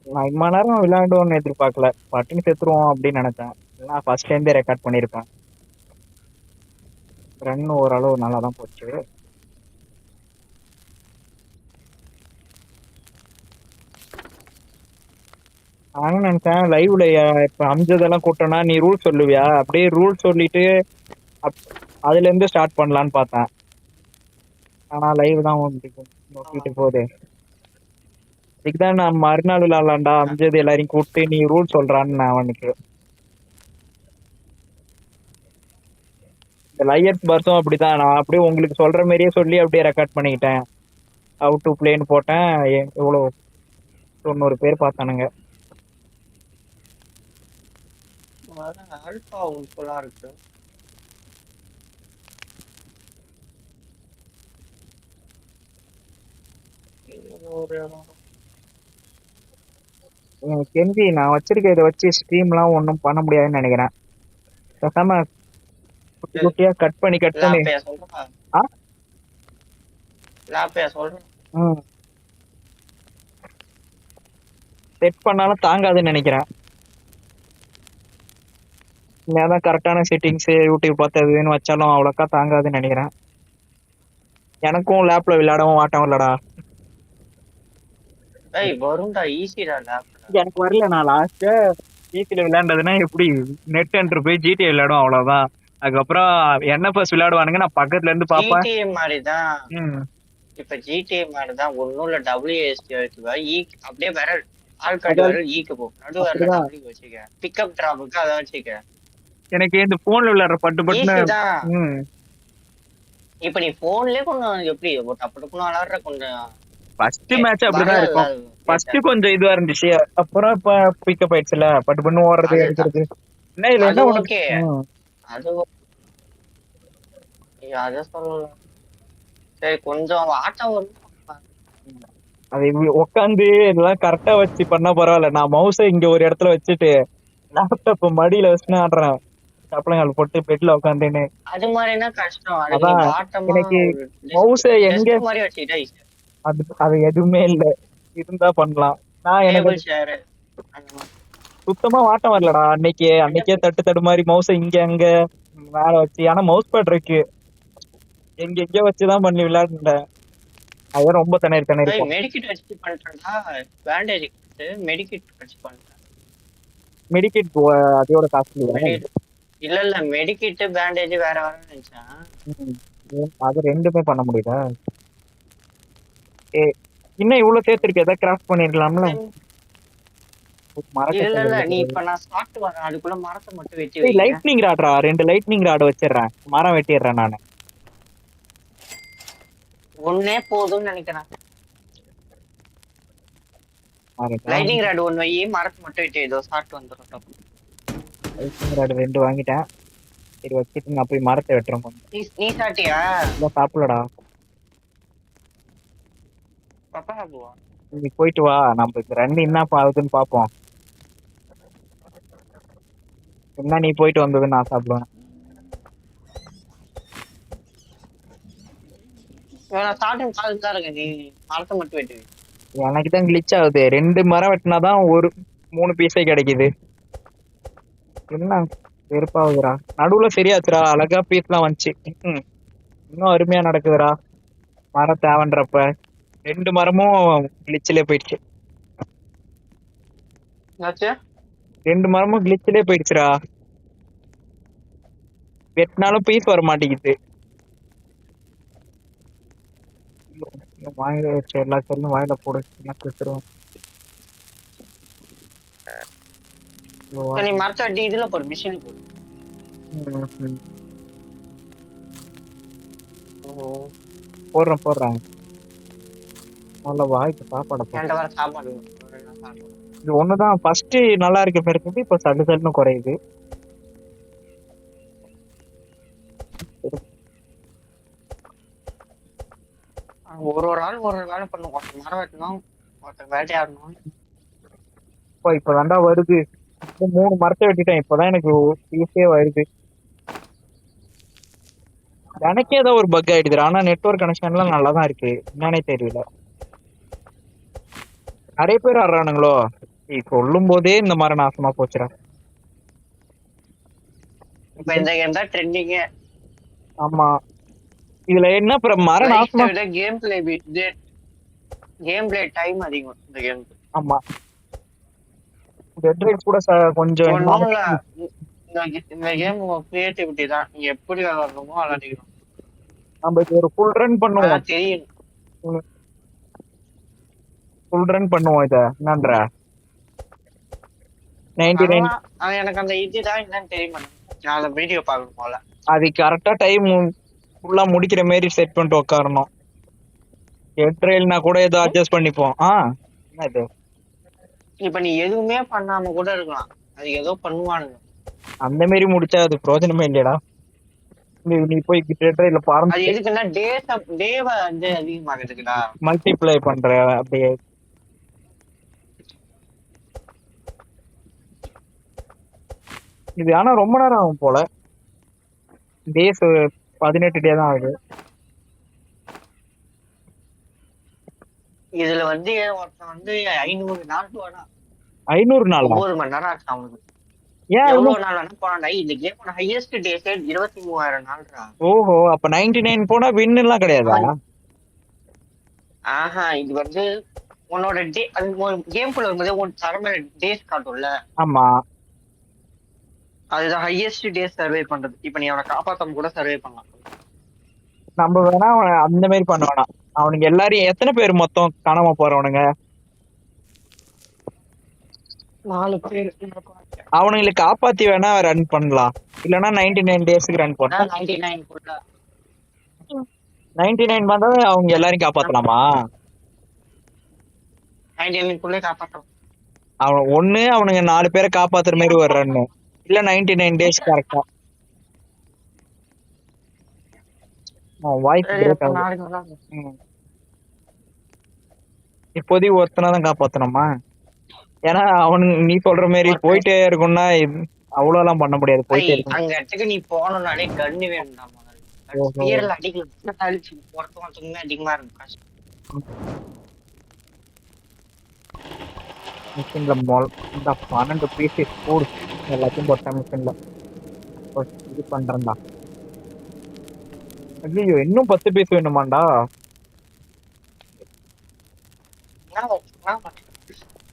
நான் இம்மா நேரம் விளையாடுவோம்னு எதிர்பார்க்கல. பட்டுன்னு செத்துருவோம் அப்படின்னு நினைச்சேன். நான் ஃபர்ஸ்ட் டைம் ரெக்கார்ட் பண்ணியிருப்பேன். ரன் ஓரளவு நல்லா தான் போச்சு. நானும் நினைச்சேன் லைவ்ல இப்ப அம்ஜதெல்லாம் கூட்டம்னா நீ ரூல் சொல்லுவியா, அப்படியே ரூல் சொல்லிட்டு அதுல இருந்து ஸ்டார்ட் பண்ணலான்னு பார்த்தேன். ஆனா லைவ் தான் நோக்கிட்டு போகுது. இதுக்குதான் நான் மறுநாள் விளையாடலாம்டா, அம்ஜது எல்லாரையும் கூப்பிட்டு நீ ரூல் சொல்றான்னு நான் அவனுக்கு. இந்த லையர்ஸ் பர்ஸும் அப்படிதான், நான் அப்படியே உங்களுக்கு சொல்ற மாதிரியே சொல்லி அப்படியே ரெக்கார்ட் பண்ணிக்கிட்டேன். ஹவு டு பிளேன்னு போட்டேன். எவ்வளோ 90 பேர் பார்த்தானுங்க. ஆல்பா உட்புலா இருக்கு. கெஞ்சி நான் வச்சிருக்க இதை வச்சு ஸ்ட்ரீம்லாம் ஒன்றும் பண்ண முடியாதுன்னு நினைக்கிறேன். பேசாம குட்டி குட்டியா கட் பண்ணி செட் பண்ணாலும் தாங்காதுன்னு நினைக்கிறேன். ஏதான் கரெக்டான செட்டிங்ஸ் யூடியூப் பார்த்து அதுன்னு வச்சாலும் அவ்வளோக்கா தாங்காதுன்னு நினைக்கிறேன். எனக்கும் லேப்ல விளையாடவும் ஆட்டம் இல்லடா. எனக்கு வரல. நான் லாஸ்ட்டா ஜிடில விளையாண்டதுன்னா எப்படி நெட் என்ட்ரு போய் ஜிடி விளையாடும் அவ்வளவுதான். அதுக்கப்புறம் என்எஃப்எஸ் விளையாடுவானுங்க, நான் பக்கத்துல இருந்து பாப்பேன். இப்ப ஜிடிஏ மாதிரிதான் ஒன்னும் இல்ல. டபிள்யூஎஸ்டி அப்படியே வேற ஆள்காட்டி வர ஈக்கு போ நடுவர வச்சுக்க பிக்கப் டிராப்புக்கு அதை வச்சுக்க. எனக்கு இந்த போன்ல விளையாடுற பட்டு பட்டு இப்ப நீ போன்லயே கொஞ்சம் எப்படி டப்பு டப்புன்னு விளையாடுற கொஞ்சம். ஃபர்ஸ்ட் மேட்ச் அப்படிதான் இருக்கும். ஃபர்ஸ்ட் கொஞ்சம் இதுவா இருந்துச்சு, அப்புறம் இப்ப பிக்கப் ஆயிடுச்சுல பட்டு பண்ணு ஓடுறது எடுக்கிறது. என்ன இல்ல என்ன ஓகே அது அத சொல்லலாம். சரி கொஞ்சம் ஆட்டம் வரும். அது உட்காந்து இதெல்லாம் கரெக்டா வச்சு பண்ணா பரவாயில்ல. நான் மவுஸை இங்க ஒரு இடத்துல வச்சுட்டு லேப்டாப் மடியில வச்சுன்னு ஆடுறேன். கப்பலங்கால் போட்டு பெட்ல உட்காந்துன்னு. அது மாதிரினா கஷ்டம். எனக்கு மவுஸ எங்க அது எதுவுமே இல்ல, இருந்தா பண்ணலாம். நான் எனக்கு சுத்தமா வாட்டம் வரலடா அன்னைக்கே தட்டு மாதிரி மவுஸை இங்க அங்க மேல வச்சு. ஆனா மவுஸ் பேட் இருக்கு, எங்க வச்சுதான் பண்ணி விளையாடுனேன். அது ரொம்ப திணறி மெடிக்கிட் வச்சு பண்றேன்டா. பேண்டேஜ் மெடிக்கிட் வச்சு பண்றேன். மெடிக்கிட் அதோட காஸ்ட்லி இல்ல மெடிக்கிட் பேண்டேஜ் வேற வேற நினைச்சேன். அது ரெண்டுமே பண்ண முடியல. இன்னும் இவ்வளவு சேர்த்திருக்கு, ஏதாவது கிராஃப்ட் பண்ணிருக்கலாம்ல. நீ இப்ப நான் ஸ்டார்ட் வரேன் அதுக்குள்ள மரத்தை மட்டும் வெட்டி வை. லைட்னிங் ராட்ரா, 2 லைட்னிங் ராட் வச்சிடுறேன், மரம் வெட்டிடுறேன் நானு. ஒன்னே போதும்னு நினைக்கிறேன். லைட்னிங் ராட் ஒன்னு வை, மரத்தை மட்டும் வெட்டி ஏதோ ஸ்டார்ட் வந்துடும். லைட்னிங் ராட் 2 வாங்கிட்டேன். சரி வச்சுட்டு நான் போய் மரத்தை வெட்டுறேன். நீ சாட்டியா? இல்ல சாப்பிடலடா. பாப்பா போவா, நீ போயிட்டு வா, நம்ம ரன் என்ன ஆகுதுன்னு பாப்போம். என்ன நீ போயிட்டு வந்தது நான் சாப்பிடுவேன். எனக்கு தான் கிளிச் ஆகுது. 2 மரம் வெட்டினாதான் ஒரு 3 பீஸே கிடைக்குது. என்ன வெறுப்பாகுதுடா. நடுவுல சரியாச்சுடா, அழகா பீஸ்லாம் வந்துச்சு. இன்னும் அருமையா நடக்குதுடா. மரம் தேவன்றப்ப 2 மரமும் கிளிச்சிலே போயிடுச்சு. 2 மரமும் கிளிச்சிலே போயிடுச்சுடா. வெட்டினாலும் பீஸ் வர மாட்டேங்குது. வாயில வச்சு எல்லா செல்லும் வாயில போடு, கிழிச்சிருவோம். நீ மரத்தை வெட்டி இதுல போடு, மிஷின் போடு. போடுறேன். நல்ல வாய்க்கு சாப்பாடு. இது ஒண்ணுதான் ஃபர்ஸ்ட் நல்லா இருக்க பேருக்கு, இப்ப சல்லுன்னு குறையுது. ஒரு ஆள் வேலை பண்ணும். மரம் வெட்டணும், வேட்டையாடணும். இப்பதான்டா வருது. 3 மரத்தை வெட்டிட்டேன், இப்பதான் எனக்கு ஈஸியா வருது. எனக்கே ஏதோ ஒரு பக் ஆயிடுது. ஆனா நெட்வொர்க் கனெக்ஷன் எல்லாம் நல்லாதான் இருக்கு, என்னன்னே தெரியல. நிறைய பேர் ஆடுறானுங்களோ. நீ சொல்லும் போதே இந்த மாதிரி நாசமா போச்சுடா. இப்ப இந்த கேம் தான் ட்ரெண்டிங்கே. ஆமா, இதுல என்ன மரம் நாசமா. விட கேம் பிளே டைம் அதிகம் இந்த கேமுக்கு. ஆமா, டெட் ரைஸ் கூட கொஞ்சம் ஒன்றும் இல்ல, இந்த கேம் கிரியேட்டிவிட்டி தான். நீங்க எப்படி விளாடணுமோ விளாடிக்கணும். நம்ம இது ஒரு ஃபுல் ரன் பண்ணுவோம். தெரியும், ஃபுல் ரன் பண்ணுவோம் இத. என்னன்ற 99 எனக்கு அந்த இதுதான் என்னன்னு தெரியுமா, நான் வீடியோ பார்க்கணும் போல. அது கரெக்டா டைம் ஃபுல்லா முடிக்கிற மாதிரி செட் பண்ணிட்டு உட்காரணும். எட்ரேல்னா கூட ஏதோ அட்ஜஸ்ட் பண்ணிப்போம். என்ன இது, இப்ப நீ எதுவுமே பண்ணாம கூட இருக்கலாம், அது ஏதோ பண்ணுவானுங்க. அந்த மாதிரி முடிச்சா அது பிரயோஜனமே இல்லையடா. நீ போய் டெட்ரேல பாருங்க. அது எதுக்குன்னா டேவ வந்து அதிகமாகுதுக்குடா, மல்டிப்ளை பண்ற அப்படியே. இது ஆனா ரொம்ப நேரம் ஆகும் போல. டேஸ் 18 டே தான் ஆகுது. இதுல வந்து ஒருத்தன் வந்து 500 நாள் போனா 500 நாள் 9 மணி நேரம் ஆச்சு அவனுக்கு. ஏன் எவ்வளவு நாள் வேணா போனா, இந்த கேமோட ஹையஸ்ட் டேஸ் 23,000 நாள்ரா. ஓஹோ, அப்ப 99 போனா வின் எல்லாம் கிடையாதா? இது வந்து உன்னோட டே, அது கேம் குள்ள வரும்போது உன் தரமான டேஸ் காட்டும்ல. ஆமா, அதுதான் ஹையஸ்ட் டேஸ் சர்வே பண்றது. இப்ப நீ அவனை காப்பாத்தாம கூட சர்வே பண்ணலாம். நம்ம வேணா அந்த மாதிரி பண்ண வேணாம். அவனுங்க எல்லாரையும் எத்தனை பேர் மொத்தம் காணாம போறவனுங்க? 4 பேர். அவனுங்களை காப்பாத்தி வேணா ரன் பண்ணலாம். இல்லன்னா 99 டேஸ்க்கு ரன் பண்ணலாம். 99 வந்தா அவங்க எல்லாரையும் காப்பாத்தலாமா? 99 காப்பாற்றலாம். ஒண்ணு அவனுங்க 4 பேரை காப்பாத்துற மாதிரி ஒரு ரன், இல்ல 99 டேஸ் கரெக்டா. வாய்ப்பு இப்போதைக்கு ஒருத்தனாதான் காப்பாத்தணுமா? ஏன்னா அவனுங்க நீ சொல்ற மாதிரி போயிட்டே இருக்கும்னா அவ்வளவு எல்லாம் பண்ண முடியாது. போயிட்டே இருக்கும். அங்க இடத்துக்கு நீ போகணும்னாலே கண்ணு வேண்டாம். அடிக்கலாம் அதிகமா இருக்கும். மிஷின்ல இந்த 12 பீஸ் போடு, எல்லாத்தையும் போட்டேன் மிஷின்ல. இது பண்றேன்டா. ஐயோ, இன்னும் 10 பீஸ் வேணுமாண்டா?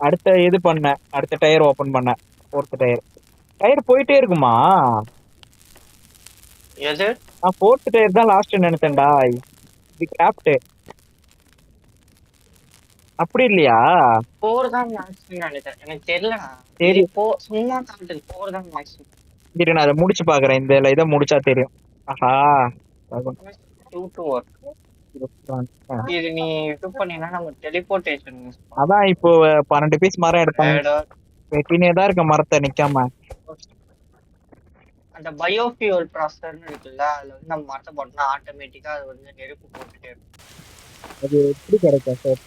அடுத்த இது பண்ண, அடுத்த டயர் ஓபன் பண்ண, 4th டயர் போயிட்டே இருக்குமா? எது? நான் 4th டயர் தான் லாஸ்ட் நினைச்சேன்டா. இது கிராஃப்ட் அப்படி இல்லையா? 4 தான் மேக்ஸிமம் நினைக்கிறேன், எனக்கு தெரியல. சரி, சும்மா காட்டுது 4 தான் மேக்ஸிமம். சரி, நான் அதை முடிச்சு பாக்குறேன். இந்த இதை முடிச்சா தெரியும். ஆஹா, இது நீ இது பண்ணினா நம்ம டெலிபோர்டேஷன். அதான் இப்போ 12 பீஸ் மரம் எடுத்தாங்க. வெட்டினே தான் இருக்க மரத்தை நிக்காம. அந்த பயோஃபியூல் ப்ராசஸர்னு இருக்குல்ல, அதுல வந்து நம்ம மரத்தை போட்டோம்னா ஆட்டோமேட்டிக்கா அது வந்து நெருப்பு போட்டுட்டே இருக்கும். அது எப்படி கிடைக்கும் சார்?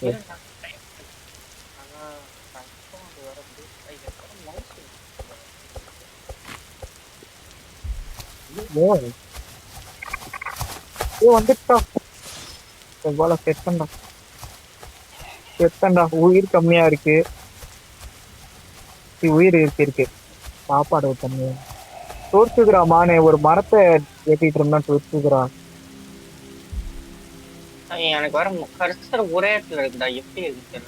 வந்துட்டா செத்தண்டா. உயிர் கம்மியா இருக்கு. உயிர் இருக்கு. சாப்பாடு கம்மியா தோற்றுக்கிறா. மானே ஒரு மரத்தை ஏத்திட்டு இருந்தா தோற்றுக்கிறா. எனக்கு வர கர்சர் ஒரே இடத்துல இருக்குடா, எப்படி இருக்கு?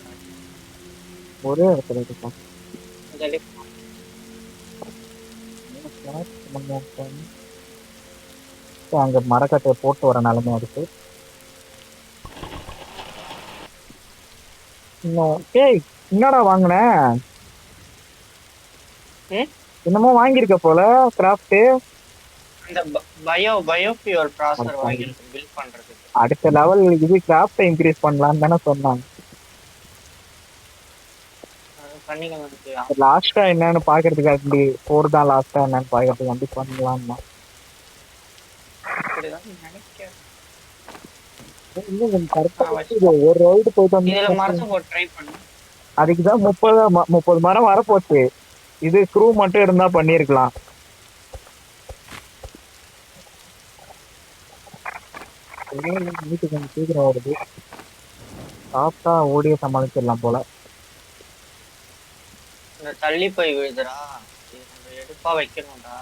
ஒரே இடத்துல இருக்கா? அங்க மரக்கட்டையை போட்டு வர நிலைமை இருக்கு. ஏய், என்னடா வாங்கின? என்னமோ வாங்கியிருக்க போல கிராஃப்ட். அந்த பயோஃபியூல் ப்ராசஸர் வாங்கிருக்கு பில்ட் பண்றதுக்கு. அடுத்த லெவல் இது கிராஃப்ட் இன்க்ரீஸ் பண்ணலாம்னு தானே சொன்னாங்க. லாஸ்டா என்னன்னு பாக்குறதுக்காண்டி 4 தான் லாஸ்டா என்னன்னு பாக்குறதுக்காண்டி பண்ணலாம்னா ஒரு ரைடு போயிட்டு வந்து அதுக்குதான் 30 மரம் வரப்போச்சு. இது க்ரூ மட்டும் இருந்தா பண்ணிருக்கலாம். வீட்டுக்கு சீக்கிரம் வருது. சாப்பிட்டா ஓடிய சமாளிச்சிடலாம் போல. இந்த தள்ளி போய் விழுதுடா. இது கொஞ்சம் எடுப்பா வைக்கணும்டா.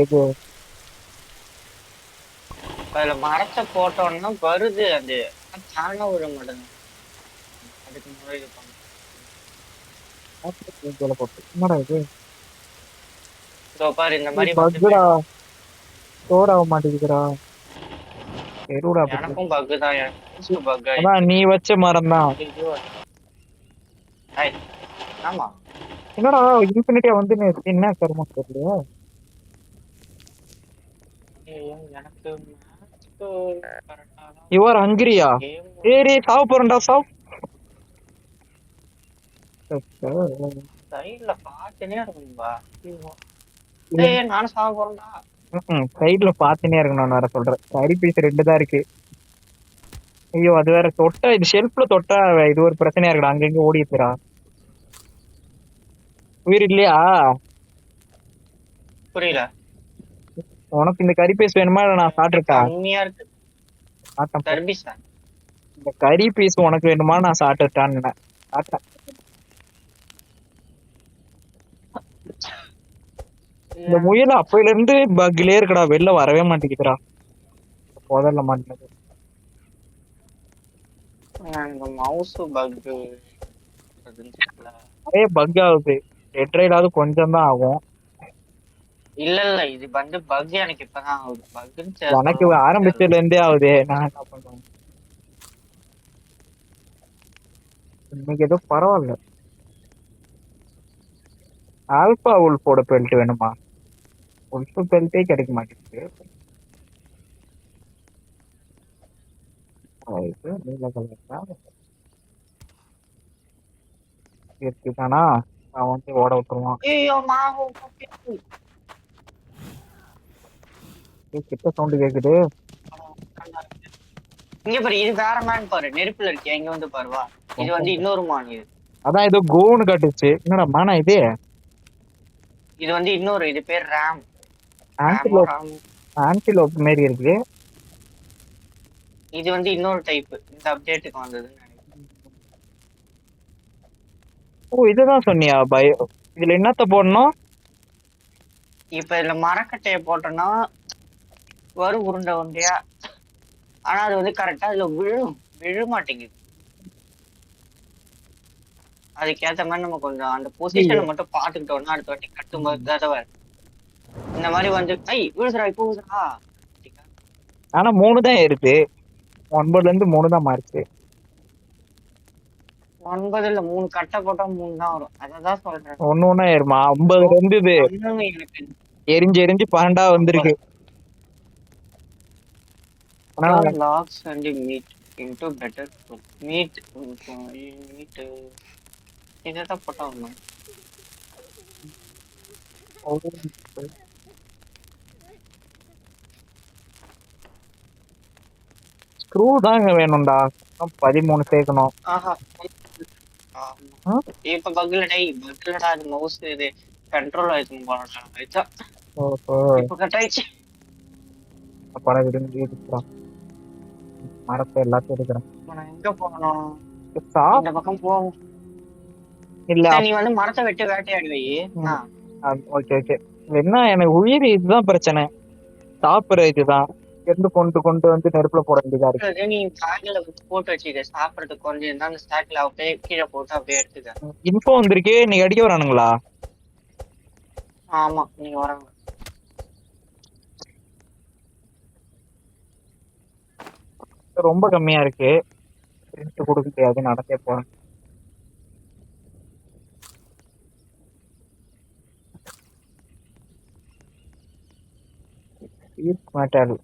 இது அதுல மரத்தை போட்டோம்னா வருது அது. தானே விட மாட்டேங்குது. அதுக்கு முன்னாடி இது பண்ணு. இதுல போட்டு என்னடா இது இதோ பாரு இந்த மாதிரி வந்து பக்குடா விழும். ஸ்டோர் ஆக மாட்டேங்குதுடா எருடா பக்கு எனக்கும் பக்கு தான். எனக்கு பக் அதான் ஆயிடுச்சு. நீ வச்ச மரம் தான் ஐயோ. ஐய், ஆமா. என்னடா இன்ஃபினிட்டியா வந்து என்ன கருமம் தெரியல ஐயோ, எனக்கு கரெக்டா தான் யுவர் ஹங்கிரியா கேம். ஏறி சாவ போறேன்டா சாவ் சைட்ல பாத்துனே இருக்கணும்பா. ஏய் நானும் சாக போறேன்டா. சைட்ல பாத்துனே இருக்கணும் வேற சொல்றேன் கறி பீஸ் 2 தான் இருக்கு ஐயோ அது வேற தொட்டா இது ஷெல்ஃப்ல தொட்டா இது ஒரு பிரச்சனையா இருக்குடா அங்கங்க ஓடிட்டுறா உயிர் இல்லையா புரியல. உனக்கு இந்த கறி பீஸ் வேணுமா இல்ல நான் சாப்பிட்டுட்டா கம்மியா இருக்கு. சாப்பிட்டேன் போ. சர்வீஸா? இந்த கறி பீஸ் உனக்கு வேணுமா நான் சாப்பிட்டுட்டான்னு சாப்பிட்டேன் இந்த முயல் அப்பையில இருந்து பக்லே இருக்குடா வெளில வரவே மாட்டேங்குதுடா போதல்ல மாட்டேங்குது இந்த மவுஸ் பக் நிறைய பக் ஆகுது ஹெட்ரைடாவது கொஞ்சம் தான் ஆகும் இல்ல இல்ல இது வந்து பக் எனக்கு இப்பதான் ஆகுது. எனக்கு பக்னு ஆரம்பிச்சதுல இருந்தே ஆகுது நான் என்ன பண்ணுவேன் இன்னைக்கு ஏதோ பரவாயில்ல ஆல்பா உல்ஃபோட பெல்ட் வேணுமா உல்ஃபு பெல்ட்டே கிடைக்க மாட்டேங்குது இது நீல கலர் இருக்குதானா அவன் வந்து ஓட விட்டுருவான் ஐயோ மாவும். கிட்ட சவுண்டு கேக்குது இங்க பாரு இது வேற மேன் பாரு நெருப்புல இருக்கே இங்க வந்து பாருவா. இது வந்து இன்னொரு மான். இது அதான் ஏதோ கோன்னு காட்டுச்சு என்னடா மானா இது இது வந்து இன்னொரு இது பேர் ராம். ஆன்டிலோப் ஆன்டிலோப் மாரி இருக்கு இது வந்து இன்னொரு டைப் இந்த அப்டேட்டுக்கு வந்ததுன்னு நினைக்கிறேன். ஓ இதுதான் சொன்னியா பயோ இதுல என்னத்த போடணும் இப்ப இதுல மரக்கட்டைய போட்டோம்னா வரும் உருண்டை உருண்டையா. ஆனா அது வந்து கரெக்டா அதுல விழ மாட்டேங்குது. அதுக்கேத்த மாதிரி நம்ம கொஞ்சம் அந்த பொசிஷனை மட்டும் பாத்துக்கிட்டோம்னா அடுத்த வாட்டி கட்டும்போது கதவை இந்த மாதிரி வந்து விழுதுரா இப்போ விழுதுரா. ஆனா 3 தான் இருக்கு 9ல இருந்து 3 தான் மாறிச்சு 9ல 3 கட்டை போட்டா 3 தான் வரும். அததான் சொல்றேன். ஒண்ணு ஏறுமா 50ல இருந்து இது எனக்கு எரிஞ்சு எரிஞ்சு 12 வந்திருக்கு logs and meat into better food. meat இதான் போட்டா வரணும். ஸ்க்ரூ தாங்க வேணும்டா 13 சேர்க்கணும் ஆஹா இப்ப பக்லடா அது மவுஸ் இது கண்ட்ரோல் ஆயிடுச்சு போனடா. இப்ப கட் ஆயிடுச்சு. படம் விரும்பி இருக்கிறான் மரத்தை எல்லாத்தையும் எடுக்கிறேன் நான் எங்க போகணும்? சாப் இந்த பக்கம் போவோம். இல்ல நீ வந்து மரத்தை வெட்டி வேட்டையாடி வை. ஓகே ஓகே என்ன எனக்கு உயிர் இதுதான் பிரச்சனை சாப்பிடுற இதுதான் இருந்து கொண்டு கொண்டு வந்து நெருப்புல போட வேண்டியதா இருக்கு நீ பேக்ல போட்டு வச்சுக்க. சாப்பிடறதுக்கு கொஞ்சம் இருந்தா அந்த ஸ்டாக்ல அப்படியே கீழே போட்டு அப்படியே எடுத்துக்க. இன்ஃபோ வந்திருக்கு நீ அடிக்க வரானுங்களா ஆமா நீங்க வராங்க. ரொம்ப கம்மியா இருக்கு கொடுக்க முடியாது நடந்தே போறேன் மாட்டாரு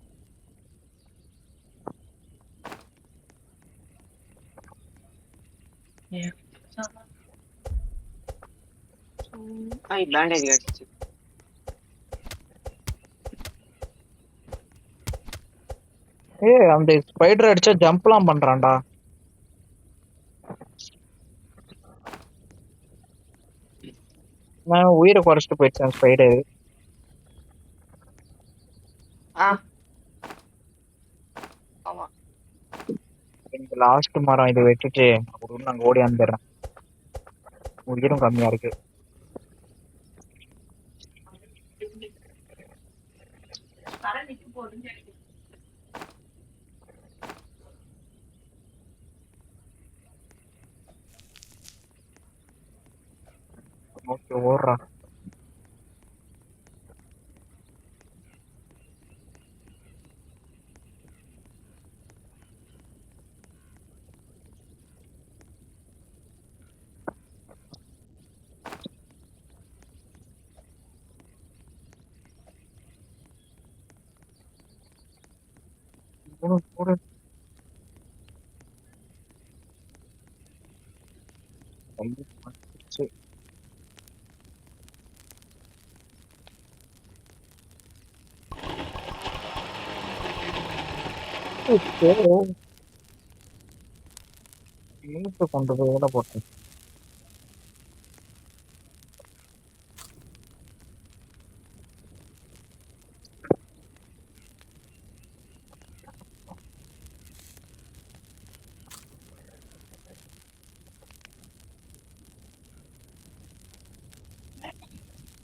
பேண்டேஜ் ஆயிடுச்சு. அந்த ஸ்பைடர் அடிச்சா ஜம்ப்லாம் பண்றான்டா நான் உயிரை குறைச்சிட்டு போயிடுச்சேன் ஸ்பைடர் ஆமா லாஸ்ட் மரம் இதை வெட்டிட்டு நாங்க ஓடி வந்துடுறேன் உயிரும் கம்மியா இருக்கு. ஓகே, ஓடுறா. போடு, போடு. ஐயோ, வந்துருச்சு. இழுத்து கொண்டு போய் கூட போட்டேன்.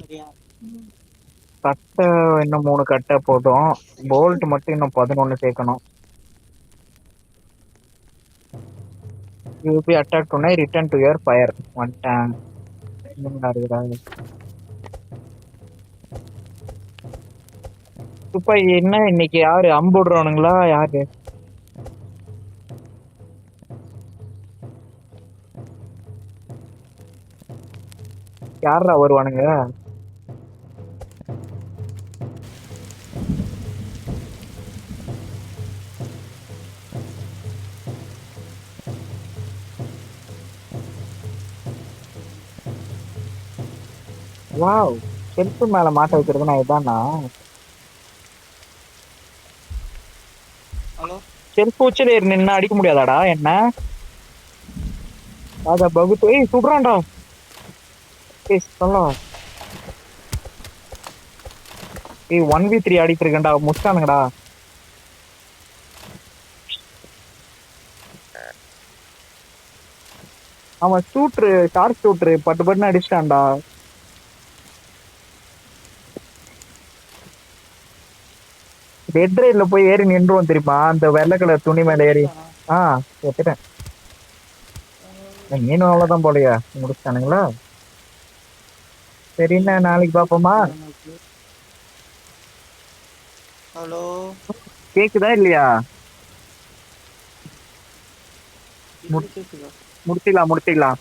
சரியா? கட்டை இன்னும் 3 கட்டை போதும். போல்ட் மட்டும் இன்னும் 11 சேர்க்கணும். யூ பி அட்டாக் டுனை ரிட்டர்ன் டு யுவர் ஃபயர். வந்துட்டேன். இப்ப என்ன இன்னைக்கு யாரு அம்புடுறானுங்களா? யாரு யாரா வருவானுங்க? வாவ், செல்ஃப் மேல மாட்ட வைக்கிறதுனா இதானா? ஹலோ, செல்ஃப் உச்சில ஏறி நின்னா அடிக்க முடியாதாடா என்ன? அத பகுத்து சுடுறான்டா. சொல்லலாம். 1v3 ஆடிட்டு இருக்கேன்டா, முடிச்சானுங்கடா. அவன் ஷூட்ரு, ஷார்ப் ஷூட்ரு பட்டு பட்டுன்னு அடிச்சிட்டான்டா. டெட் ரைட்ல போய் ஏறி நின்றுவோம் தெரியுமா, அந்த வெள்ளை கலர் துணி மேல ஏறி. எடுத்துட்டேன். நீனும் அவ்வளவுதான் போலையா, முடிச்சானுங்களா? சரி, என்ன நாளைக்கு பாப்போமா? ஹலோ, கேக்குதா இல்லையா? கேக்குதா? முடிச்சிடலாம்.